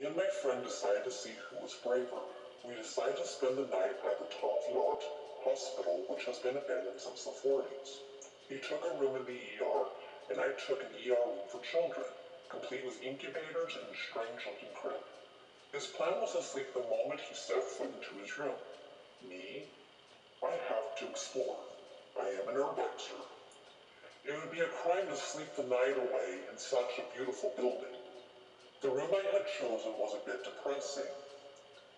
Me and my friend decided to see who was braver. We decided to spend the night at the Linda Hospital, which has been abandoned since the 40s. He took a room in the ER, and I took an ER room for children, complete with incubators and a strange-looking crib. His plan was to sleep the moment he set foot into his room. Me? I have to explore. I am an urbexer. It would be a crime to sleep the night away in such a beautiful building. The room I had chosen was a bit depressing.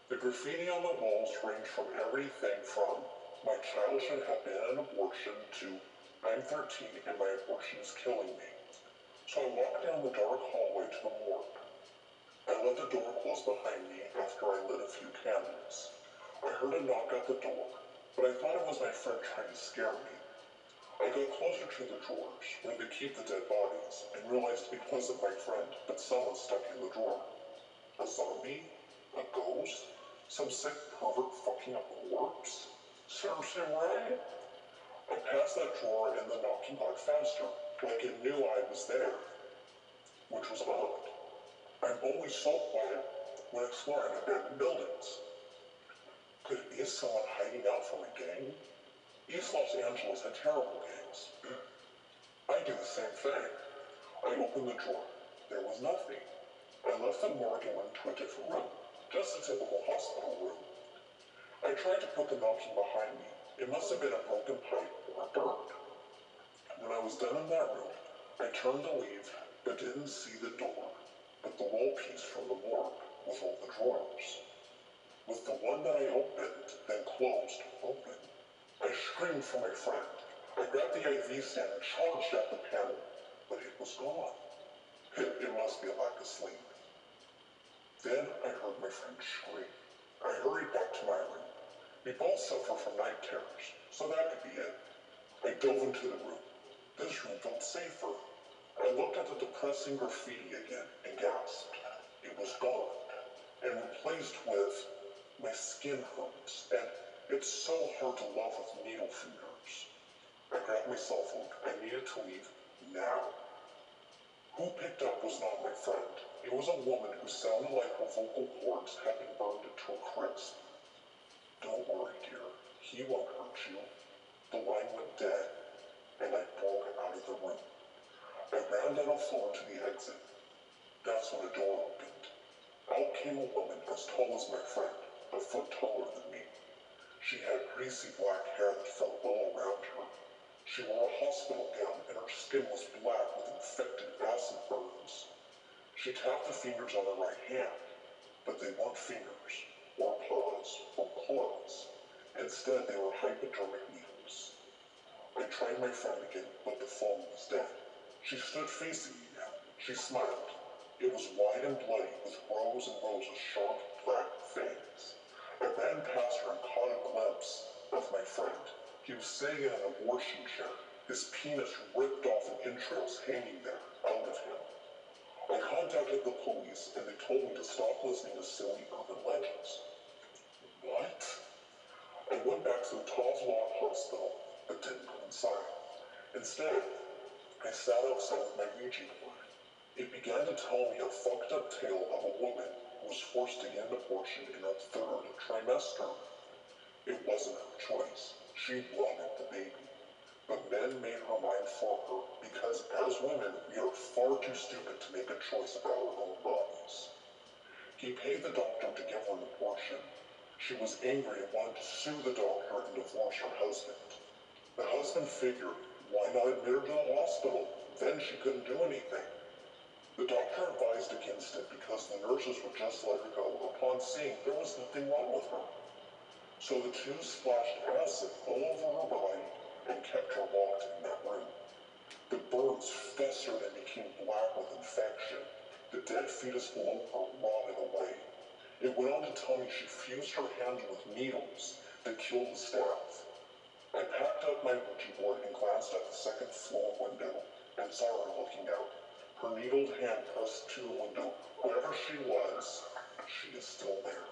The graffiti on the walls ranged from everything from "my child should have been an abortion" to "I'm 13 and my abortion is killing me." So I walked down the dark hallway to the morgue. I let the door close behind me after I lit a few candles. I heard a knock at the door, but I thought it was my friend trying to scare me. I got closer to the drawers, where they keep the dead bodies, and realized it wasn't my friend, but someone stuck in the drawer. A zombie? A ghost? Some sick pervert fucking up a corpse? Serves him right. I passed that drawer and the knocking got faster, like it knew I was there, which was odd. I'm always so quiet when exploring abandoned buildings. Could it be someone hiding out from a gang? East Los Angeles had terrible gangs. I do the same thing. I opened the drawer. There was nothing. I left the morgue and went to a different room. Just a typical hospital room. I tried to put the knocking behind me. It must have been a broken pipe or burned. When I was done in that room, I turned to leave, but didn't see the door, but the wall piece from the morgue with all the drawers. With the one that I opened, then closed, open. I screamed for my friend. I grabbed the IV stand and charged at the panel, but it was gone. It must be a lack of sleep. Then I heard my friend scream. I hurried back to my room. We both suffer from night terrors, so that could be it. I dove into the room. This room felt safer. I looked at the depressing graffiti again and gasped. It was gone, and replaced with "my skin hurts," and "it's so hard to love with needle fingers." I grabbed my cell phone. I needed to leave now. Who picked up was not my friend. It was a woman who sounded like her vocal cords had been burned into a crisp. "Don't worry, dear. He won't hurt you." The line went dead, and I broke out of the room. I ran down a floor to the exit. That's when a door opened. Out came a woman as tall as my friend, a foot taller than me. She had greasy black hair that fell all around her. She wore a hospital gown, and her skin was black with infected acid burns. She tapped the fingers on her right hand, but they weren't fingers, or paws, or claws. Instead, they were hypodermic needles. I tried my friend again, but the phone was dead. She stood facing me now. She smiled. It was wide and bloody, with rows and rows of sharp, black fangs. I ran past her and caught a glimpse of my friend. He was sitting in an abortion chair, his penis ripped off and entrails hanging there, out of him. I contacted the police, and they told me to stop listening to silly urban legends. What? I went back to the Linda Hospital, but didn't go inside. Instead, I sat outside with my Ouija board. It began to tell me a fucked up tale of a woman who was forced to get an abortion in her third trimester. It wasn't her choice. She wanted the baby. But men made her mind for her because as women, we are far too stupid to make a choice about our own bodies. He paid the doctor to give her an abortion. She was angry and wanted to sue the doctor and divorce her husband. The husband figured, why not admit her to the hospital? Then she couldn't do anything. The doctor advised against it because the nurses would just let her go upon seeing there was nothing wrong with her. So the two splashed acid all over her body and kept her locked in that room. The burns festered and became black with infection. The dead fetus below her rotted away. It went on to tell me she fused her hands with needles that killed the staff. I packed up my Ouija board and glanced at the second floor window and saw her looking out. Her needled hand pressed to the window. Whoever she was, she is still there.